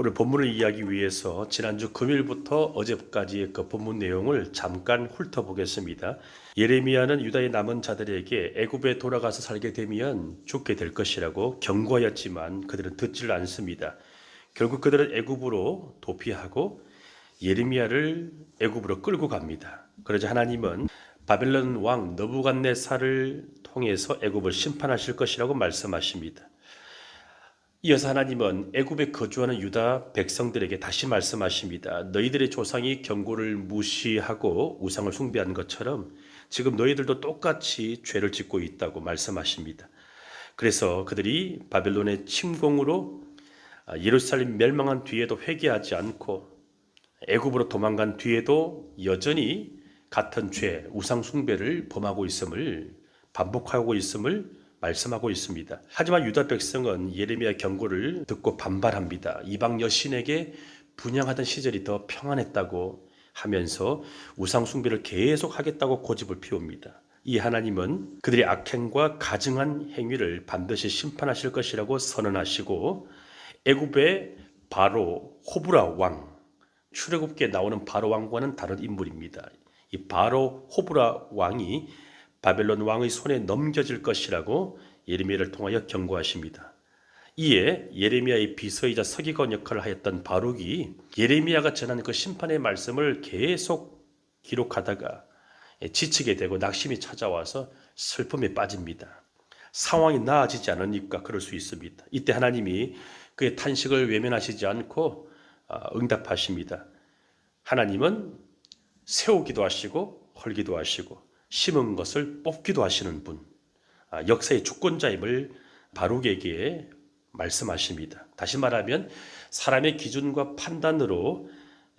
오늘 본문을 이해하기 위해서 지난주 금요일부터 어제까지의 그 본문 내용을 잠깐 훑어보겠습니다. 예레미야는 유다의 남은 자들에게 애굽에 돌아가서 살게 되면 죽게 될 것이라고 경고하였지만 그들은 듣지를 않습니다. 결국 그들은 애굽으로 도피하고 예레미야를 애굽으로 끌고 갑니다. 그러자 하나님은 바벨론 왕 느부갓네살을 통해서 애굽을 심판하실 것이라고 말씀하십니다. 이어서 하나님은 애굽에 거주하는 유다 백성들에게 다시 말씀하십니다. 너희들의 조상이 경고를 무시하고 우상을 숭배한 것처럼 지금 너희들도 똑같이 죄를 짓고 있다고 말씀하십니다. 그래서 그들이 바벨론의 침공으로 예루살렘 멸망한 뒤에도 회개하지 않고 애굽으로 도망간 뒤에도 여전히 같은 죄, 우상 숭배를 범하고 있음을 반복하고 있음을 말씀하고 있습니다. 하지만 유다 백성은 예레미야 경고를 듣고 반발합니다. 이방 여신에게 분향하던 시절이 더 평안했다고 하면서 우상 숭배를 계속 하겠다고 고집을 피웁니다. 이 하나님은 그들의 악행과 가증한 행위를 반드시 심판하실 것이라고 선언하시고 애굽의 바로 호브라 왕, 출애굽기에 나오는 바로 왕과는 다른 인물입니다. 이 바로 호브라 왕이 바벨론 왕의 손에 넘겨질 것이라고 예레미야를 통하여 경고하십니다. 이에 예레미야의 비서이자 서기관 역할을 하였던 바룩이 예레미야가 전한 그 심판의 말씀을 계속 기록하다가 지치게 되고 낙심이 찾아와서 슬픔에 빠집니다. 상황이 나아지지 않으니까 그럴 수 있습니다. 이때 하나님이 그의 탄식을 외면하시지 않고 응답하십니다. 하나님은 세우기도 하시고 헐기도 하시고 심은 것을 뽑기도 하시는 분, 역사의 주권자임을 바룩에게 말씀하십니다. 다시 말하면 사람의 기준과 판단으로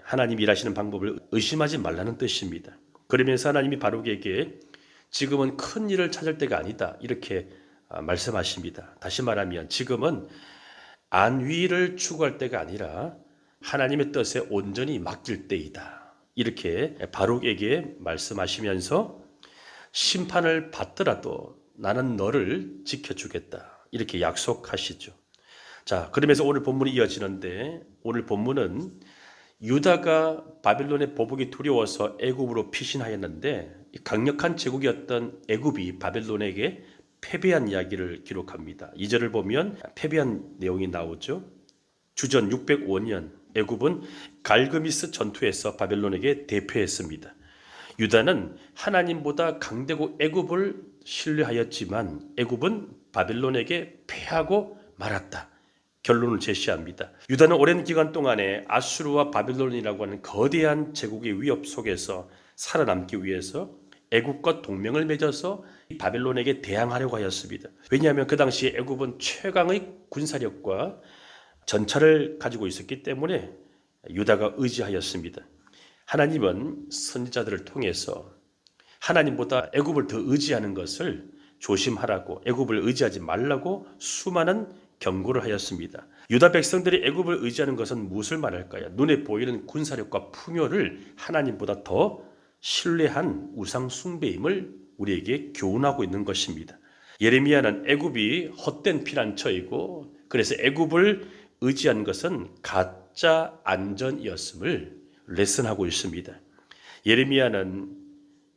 하나님이 일하시는 방법을 의심하지 말라는 뜻입니다. 그러면서 하나님이 바룩에게 지금은 큰 일을 찾을 때가 아니다 이렇게 말씀하십니다. 다시 말하면 지금은 안위를 추구할 때가 아니라 하나님의 뜻에 온전히 맡길 때이다. 이렇게 바룩에게 말씀하시면서 심판을 받더라도 나는 너를 지켜주겠다. 이렇게 약속하시죠. 자, 그러면서 오늘 본문이 이어지는데 오늘 본문은 유다가 바벨론의 보복이 두려워서 애굽으로 피신하였는데 강력한 제국이었던 애굽이 바벨론에게 패배한 이야기를 기록합니다. 2절을 보면 패배한 내용이 나오죠. 주전 605년 애굽은 갈그미스 전투에서 바벨론에게 대패했습니다. 유다는 하나님보다 강대국 애굽을 신뢰하였지만 애굽은 바벨론에게 패하고 말았다. 결론을 제시합니다. 유다는 오랜 기간 동안에 아수르와 바벨론이라고 하는 거대한 제국의 위협 속에서 살아남기 위해서 애굽과 동맹을 맺어서 바벨론에게 대항하려고 하였습니다. 왜냐하면 그 당시 애굽은 최강의 군사력과 전차를 가지고 있었기 때문에 유다가 의지하였습니다. 하나님은 선지자들을 통해서 하나님보다 애굽을 더 의지하는 것을 조심하라고 애굽을 의지하지 말라고 수많은 경고를 하였습니다. 유다 백성들이 애굽을 의지하는 것은 무엇을 말할까요? 눈에 보이는 군사력과 풍요를 하나님보다 더 신뢰한 우상 숭배임을 우리에게 교훈하고 있는 것입니다. 예레미야는 애굽이 헛된 피난처이고 그래서 애굽을 의지한 것은 가짜 안전이었음을 레슨하고 있습니다. 예레미야는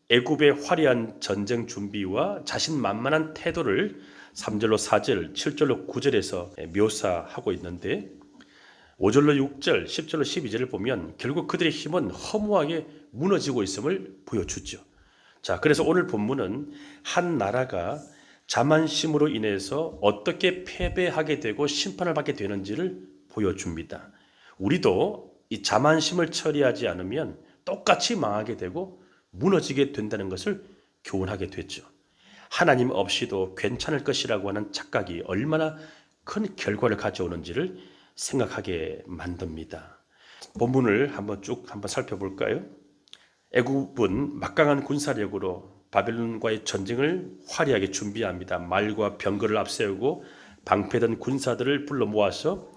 애굽의 화려한 전쟁 준비와 자신만만한 태도를 3절로 4절, 7절로 9절에서 묘사하고 있는데 5절로 6절, 10절로 12절을 보면 결국 그들의 힘은 허무하게 무너지고 있음을 보여주죠. 자, 그래서 오늘 본문은 한 나라가 자만심으로 인해서 어떻게 패배하게 되고 심판을 받게 되는지를 보여줍니다. 우리도 이 자만심을 처리하지 않으면 똑같이 망하게 되고 무너지게 된다는 것을 교훈하게 됐죠. 하나님 없이도 괜찮을 것이라고 하는 착각이 얼마나 큰 결과를 가져오는지를 생각하게 만듭니다. 본문을 한번 살펴볼까요? 애굽은 막강한 군사력으로 바벨론과의 전쟁을 화려하게 준비합니다. 말과 병거를 앞세우고 방패든 군사들을 불러 모아서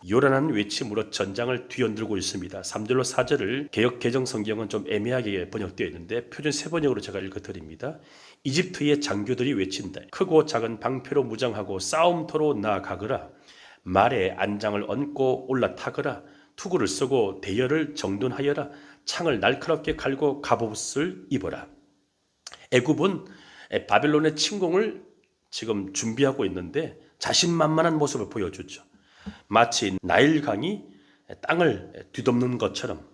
요란한 외침으로 전장을 뒤흔들고 있습니다. 3절로 4절을 개역 개정 성경은 좀 애매하게 번역되어 있는데 표준 세번역으로 제가 읽어드립니다. 이집트의 장교들이 외친다. 크고 작은 방패로 무장하고 싸움터로 나아가거라. 말에 안장을 얹고 올라타거라. 투구를 쓰고 대열을 정돈하여라. 창을 날카롭게 갈고 갑옷을 입어라. 애굽은 바벨론의 침공을 지금 준비하고 있는데 자신만만한 모습을 보여주죠. 마치 나일강이 땅을 뒤덮는 것처럼,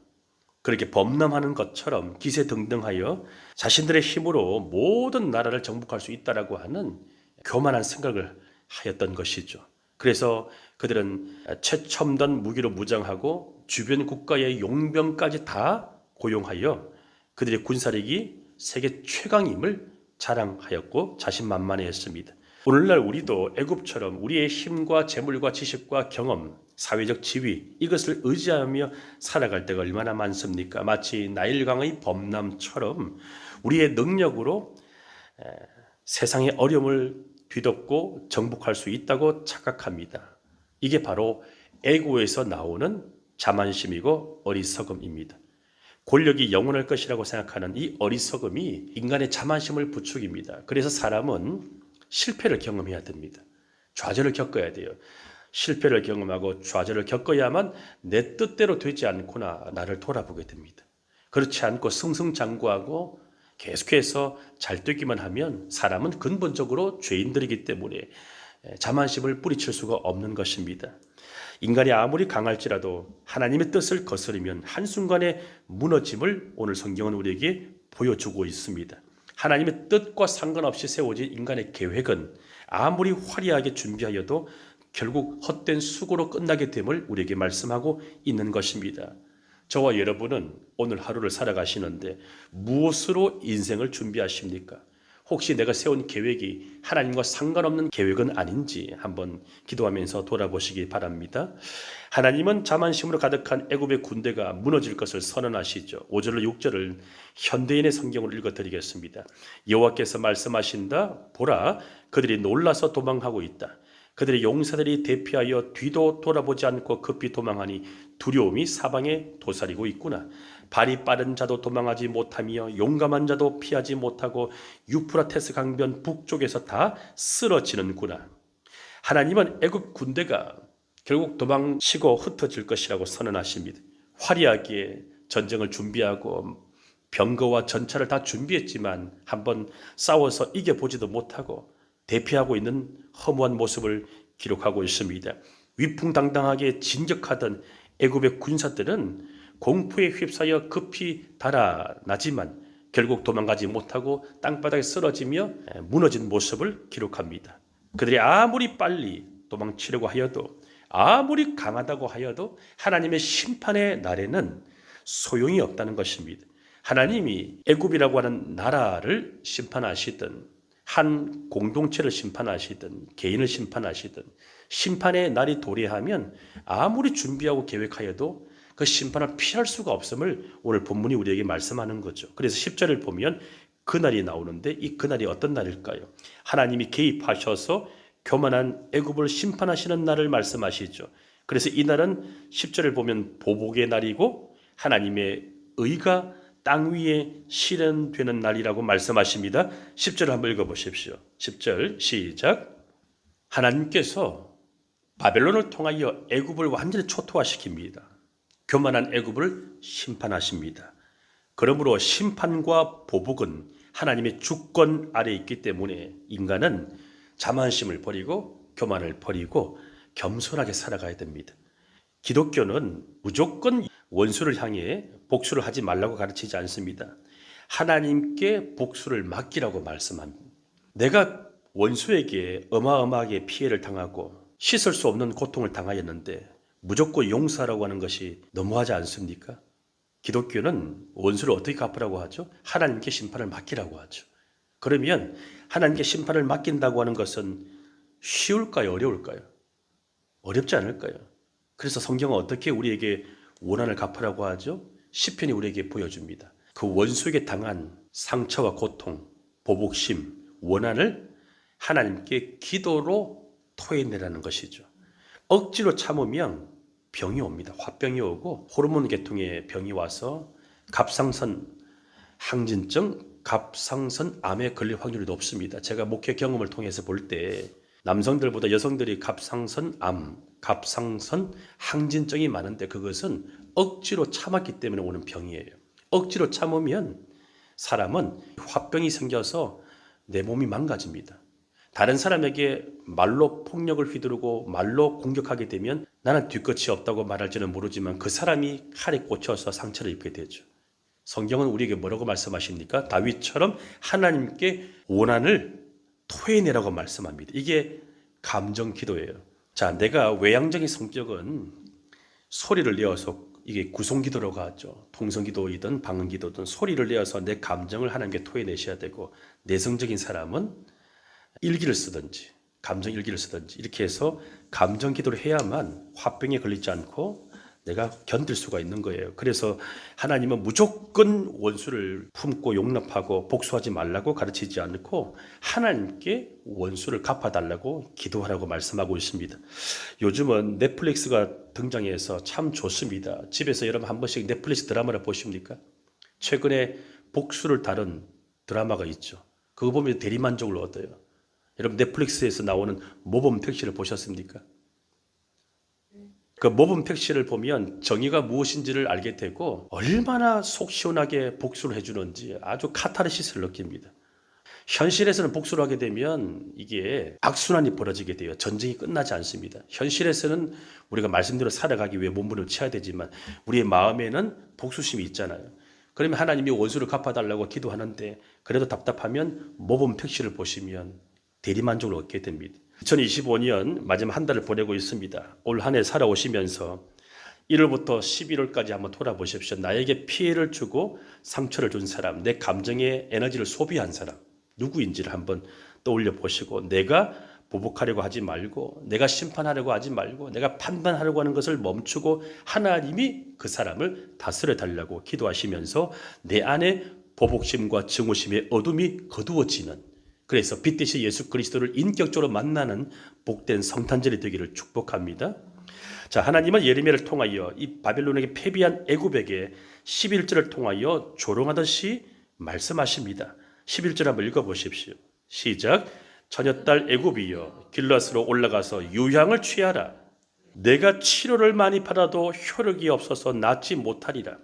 그렇게 범람하는 것처럼 기세등등하여 자신들의 힘으로 모든 나라를 정복할 수 있다라고 하는 교만한 생각을 하였던 것이죠. 그래서 그들은 최첨단 무기로 무장하고 주변 국가의 용병까지 다 고용하여 그들의 군사력이 세계 최강임을 자랑하였고 자신만만해했습니다. 오늘날 우리도 애굽처럼 우리의 힘과 재물과 지식과 경험, 사회적 지위, 이것을 의지하며 살아갈 때가 얼마나 많습니까? 마치 나일강의 범람처럼 우리의 능력으로 세상의 어려움을 뒤덮고 정복할 수 있다고 착각합니다. 이게 바로 애고에서 나오는 자만심이고 어리석음입니다. 권력이 영원할 것이라고 생각하는 이 어리석음이 인간의 자만심을 부추깁니다. 그래서 사람은 실패를 경험해야 됩니다. 좌절을 겪어야 돼요. 실패를 경험하고 좌절을 겪어야만 내 뜻대로 되지 않구나 나를 돌아보게 됩니다. 그렇지 않고 승승장구하고 계속해서 잘 되기만 하면 사람은 근본적으로 죄인들이기 때문에 자만심을 뿌리칠 수가 없는 것입니다. 인간이 아무리 강할지라도 하나님의 뜻을 거스르면 한순간에 무너짐을 오늘 성경은 우리에게 보여주고 있습니다. 하나님의 뜻과 상관없이 세워진 인간의 계획은 아무리 화려하게 준비하여도 결국 헛된 수고로 끝나게 됨을 우리에게 말씀하고 있는 것입니다. 저와 여러분은 오늘 하루를 살아가시는데 무엇으로 인생을 준비하십니까? 혹시 내가 세운 계획이 하나님과 상관없는 계획은 아닌지 한번 기도하면서 돌아보시기 바랍니다. 하나님은 자만심으로 가득한 애굽의 군대가 무너질 것을 선언하시죠. 5절로 6절을 현대인의 성경으로 읽어드리겠습니다. 여호와께서 말씀하신다. 보라, 그들이 놀라서 도망하고 있다. 그들의 용사들이 대피하여 뒤도 돌아보지 않고 급히 도망하니 두려움이 사방에 도사리고 있구나. 발이 빠른 자도 도망하지 못하며 용감한 자도 피하지 못하고 유프라테스 강변 북쪽에서 다 쓰러지는구나. 하나님은 애굽 군대가 결국 도망치고 흩어질 것이라고 선언하십니다. 화려하게 전쟁을 준비하고 병거와 전차를 다 준비했지만 한번 싸워서 이겨보지도 못하고 대피하고 있는 허무한 모습을 기록하고 있습니다. 위풍당당하게 진격하던 애굽의 군사들은 공포에 휩싸여 급히 달아나지만 결국 도망가지 못하고 땅바닥에 쓰러지며 무너진 모습을 기록합니다. 그들이 아무리 빨리 도망치려고 하여도 아무리 강하다고 하여도 하나님의 심판의 날에는 소용이 없다는 것입니다. 하나님이 애굽이라고 하는 나라를 심판하시든 한 공동체를 심판하시든 개인을 심판하시든 심판의 날이 도래하면 아무리 준비하고 계획하여도 그 심판을 피할 수가 없음을 오늘 본문이 우리에게 말씀하는 거죠. 그래서 10절을 보면 그날이 나오는데 이 그날이 어떤 날일까요? 하나님이 개입하셔서 교만한 애굽을 심판하시는 날을 말씀하시죠. 그래서 이 날은 10절을 보면 보복의 날이고 하나님의 의가 땅 위에 실현되는 날이라고 말씀하십니다. 10절을 한번 읽어보십시오. 10절 시작. 하나님께서 바벨론을 통하여 애굽을 완전히 초토화시킵니다. 교만한 애굽을 심판하십니다. 그러므로 심판과 보복은 하나님의 주권 아래에 있기 때문에 인간은 자만심을 버리고 교만을 버리고 겸손하게 살아가야 됩니다. 기독교는 무조건 원수를 향해 복수를 하지 말라고 가르치지 않습니다. 하나님께 복수를 맡기라고 말씀합니다. 내가 원수에게 어마어마하게 피해를 당하고 씻을 수 없는 고통을 당하였는데 무조건 용서하라고 하는 것이 너무하지 않습니까? 기독교는 원수를 어떻게 갚으라고 하죠? 하나님께 심판을 맡기라고 하죠. 그러면 하나님께 심판을 맡긴다고 하는 것은 쉬울까요? 어려울까요? 어렵지 않을까요? 그래서 성경은 어떻게 우리에게 원한을 갚으라고 하죠? 시편이 우리에게 보여줍니다. 그 원수에게 당한 상처와 고통, 보복심, 원한을 하나님께 기도로 토해내라는 것이죠. 억지로 참으면 병이 옵니다. 화병이 오고 호르몬 계통의 병이 와서 갑상선 항진증, 갑상선 암에 걸릴 확률이 높습니다. 제가 목회 경험을 통해서 볼 때 남성들보다 여성들이 갑상선 항진증이 많은데 그것은 억지로 참았기 때문에 오는 병이에요. 억지로 참으면 사람은 화병이 생겨서 내 몸이 망가집니다. 다른 사람에게 말로 폭력을 휘두르고 말로 공격하게 되면 나는 뒤끝이 없다고 말할지는 모르지만 그 사람이 칼에 꽂혀서 상처를 입게 되죠. 성경은 우리에게 뭐라고 말씀하십니까? 다윗처럼 하나님께 원한을 토해내라고 말씀합니다. 이게 감정 기도예요. 자, 내가 외향적인 성격은 소리를 내어서 이게 구송기도라고 하죠. 통성기도이든 방언기도든 소리를 내어서 내 감정을 하나님께 토해내셔야 되고, 내성적인 사람은 일기를 쓰든지 감정 일기를 쓰든지 이렇게 해서 감정 기도를 해야만 화병에 걸리지 않고 내가 견딜 수가 있는 거예요. 그래서 하나님은 무조건 원수를 품고 용납하고 복수하지 말라고 가르치지 않고 하나님께 원수를 갚아달라고 기도하라고 말씀하고 있습니다. 요즘은 넷플릭스가 등장해서 참 좋습니다. 집에서 여러분 한 번씩 넷플릭스 드라마를 보십니까? 최근에 복수를 다룬 드라마가 있죠. 그거 보면 대리만족을 얻어요. 여러분 넷플릭스에서 나오는 모범 택시를 보셨습니까? 그 모범 택시를 보면 정의가 무엇인지를 알게 되고 얼마나 속 시원하게 복수를 해주는지 아주 카타르시스를 느낍니다. 현실에서는 복수를 하게 되면 이게 악순환이 벌어지게 돼요. 전쟁이 끝나지 않습니다. 현실에서는 우리가 말씀대로 살아가기 위해 몸부림을 쳐야 되지만 우리의 마음에는 복수심이 있잖아요. 그러면 하나님이 원수를 갚아달라고 기도하는데 그래도 답답하면 모범 택시를 보시면 대리만족을 얻게 됩니다. 2025년 마지막 한 달을 보내고 있습니다. 올 한 해 살아오시면서 1월부터 11월까지 한번 돌아보십시오. 나에게 피해를 주고 상처를 준 사람, 내 감정의 에너지를 소비한 사람 누구인지를 한번 떠올려 보시고, 내가 보복하려고 하지 말고, 내가 심판하려고 하지 말고, 내가 판단하려고 하는 것을 멈추고 하나님이 그 사람을 다스려 달라고 기도하시면서 내 안에 보복심과 증오심의 어둠이 거두어지는, 그래서 빛 대신 예수 그리스도를 인격적으로 만나는 복된 성탄절이 되기를 축복합니다. 자, 하나님은 예레미야를 통하여 이 바벨론에게 패배한 애굽에게 11절을 통하여 조롱하듯이 말씀하십니다. 11절 한번 읽어보십시오. 시작. 처녀딸 애굽이여 길앗으로 올라가서 유향을 취하라. 내가 치료를 많이 받아도 효력이 없어서 낫지 못하리라.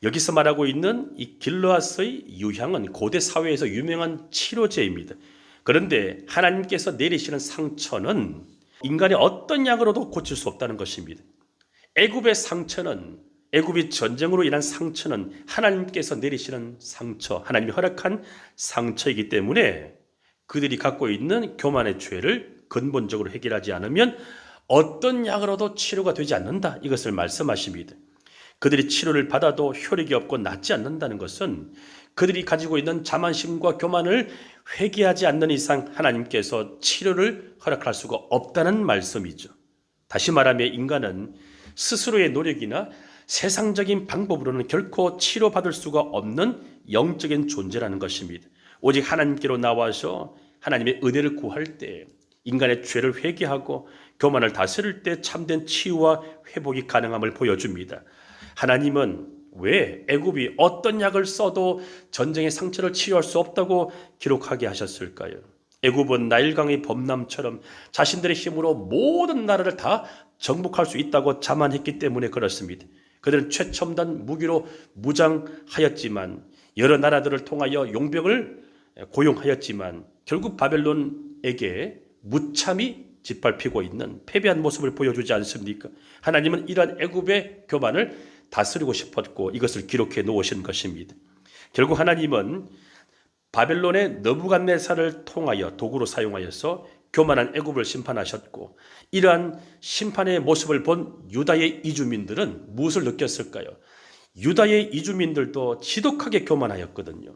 여기서 말하고 있는 이 길르앗의 유향은 고대 사회에서 유명한 치료제입니다. 그런데 하나님께서 내리시는 상처는 인간의 어떤 약으로도 고칠 수 없다는 것입니다. 애굽의 상처는, 애굽이 전쟁으로 인한 상처는 하나님께서 내리시는 상처, 하나님이 허락한 상처이기 때문에 그들이 갖고 있는 교만의 죄를 근본적으로 해결하지 않으면 어떤 약으로도 치료가 되지 않는다, 이것을 말씀하십니다. 그들이 치료를 받아도 효력이 없고 낫지 않는다는 것은 그들이 가지고 있는 자만심과 교만을 회개하지 않는 이상 하나님께서 치료를 허락할 수가 없다는 말씀이죠. 다시 말하면 인간은 스스로의 노력이나 세상적인 방법으로는 결코 치료받을 수가 없는 영적인 존재라는 것입니다. 오직 하나님께로 나와서 하나님의 은혜를 구할 때, 인간의 죄를 회개하고 교만을 다스릴 때 참된 치유와 회복이 가능함을 보여줍니다. 하나님은 왜 애굽이 어떤 약을 써도 전쟁의 상처를 치유할 수 없다고 기록하게 하셨을까요? 애굽은 나일강의 범람처럼 자신들의 힘으로 모든 나라를 다 정복할 수 있다고 자만했기 때문에 그렇습니다. 그들은 최첨단 무기로 무장하였지만, 여러 나라들을 통하여 용병을 고용하였지만 결국 바벨론에게 무참히 짓밟히고 있는 패배한 모습을 보여주지 않습니까? 하나님은 이러한 애굽의 교만을 다스리고 싶었고 이것을 기록해 놓으신 것입니다. 결국 하나님은 바벨론의 느부갓네살을 통하여 도구로 사용하여서 교만한 애굽을 심판하셨고, 이러한 심판의 모습을 본 유다의 이주민들은 무엇을 느꼈을까요? 유다의 이주민들도 지독하게 교만하였거든요.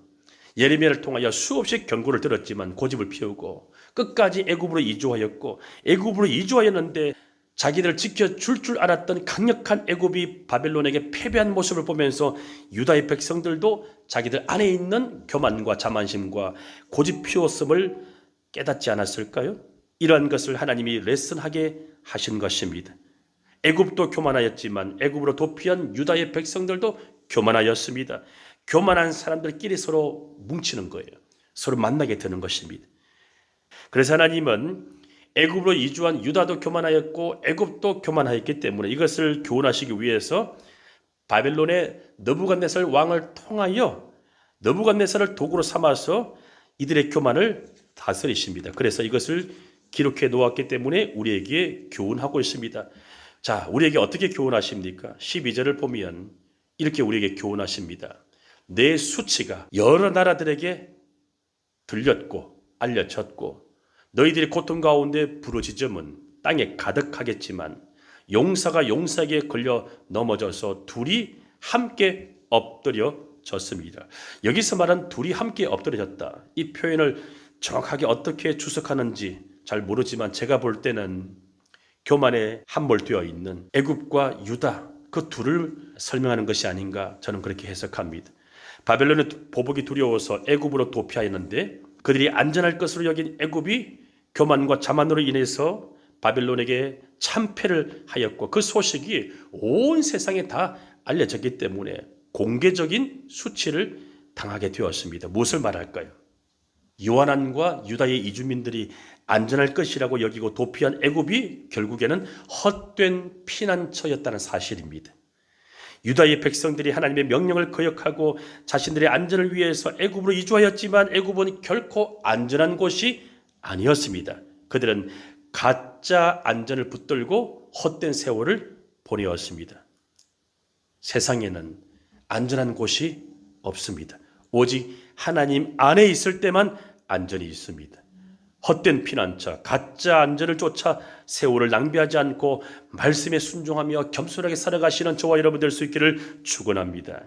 예레미야를 통하여 수없이 경고를 들었지만 고집을 피우고 끝까지 애굽으로 이주하였고, 애굽으로 이주하였는데 자기들을 지켜줄 줄 알았던 강력한 애굽이 바벨론에게 패배한 모습을 보면서 유다의 백성들도 자기들 안에 있는 교만과 자만심과 고집 피웠음을 깨닫지 않았을까요? 이러한 것을 하나님이 레슨하게 하신 것입니다. 애굽도 교만하였지만 애굽으로 도피한 유다의 백성들도 교만하였습니다. 교만한 사람들끼리 서로 뭉치는 거예요. 서로 만나게 되는 것입니다. 그래서 하나님은 애굽으로 이주한 유다도 교만하였고 애굽도 교만하였기 때문에 이것을 교훈하시기 위해서 바벨론의 느부갓네살 왕을 통하여 느부갓네살을 도구로 삼아서 이들의 교만을 다스리십니다. 그래서 이것을 기록해 놓았기 때문에 우리에게 교훈하고 있습니다. 자, 우리에게 어떻게 교훈하십니까? 12절을 보면 이렇게 우리에게 교훈하십니다. 내 수치가 여러 나라들에게 들렸고 알려졌고 너희들의 고통 가운데 부르짖음은 땅에 가득하겠지만 용사가 용사에게 걸려 넘어져서 둘이 함께 엎드려졌습니다. 여기서 말한 둘이 함께 엎드려졌다. 이 표현을 정확하게 어떻게 주석하는지 잘 모르지만 제가 볼 때는 교만에 함몰되어 있는 애굽과 유다 그 둘을 설명하는 것이 아닌가 저는 그렇게 해석합니다. 바벨론의 보복이 두려워서 애굽으로 도피하였는데 그들이 안전할 것으로 여긴 애굽이 교만과 자만으로 인해서 바벨론에게 참패를 하였고 그 소식이 온 세상에 다 알려졌기 때문에 공개적인 수치를 당하게 되었습니다. 무엇을 말할까요? 요한안과 유다의 이주민들이 안전할 것이라고 여기고 도피한 애굽이 결국에는 헛된 피난처였다는 사실입니다. 유다의 백성들이 하나님의 명령을 거역하고 자신들의 안전을 위해서 애굽으로 이주하였지만 애굽은 결코 안전한 곳이 아니었습니다. 그들은 가짜 안전을 붙들고 헛된 세월을 보내었습니다. 세상에는 안전한 곳이 없습니다. 오직 하나님 안에 있을 때만 안전이 있습니다. 헛된 피난처, 가짜 안전을 쫓아 세월을 낭비하지 않고 말씀에 순종하며 겸손하게 살아가시는 저와 여러분 될 수 있기를 축원합니다.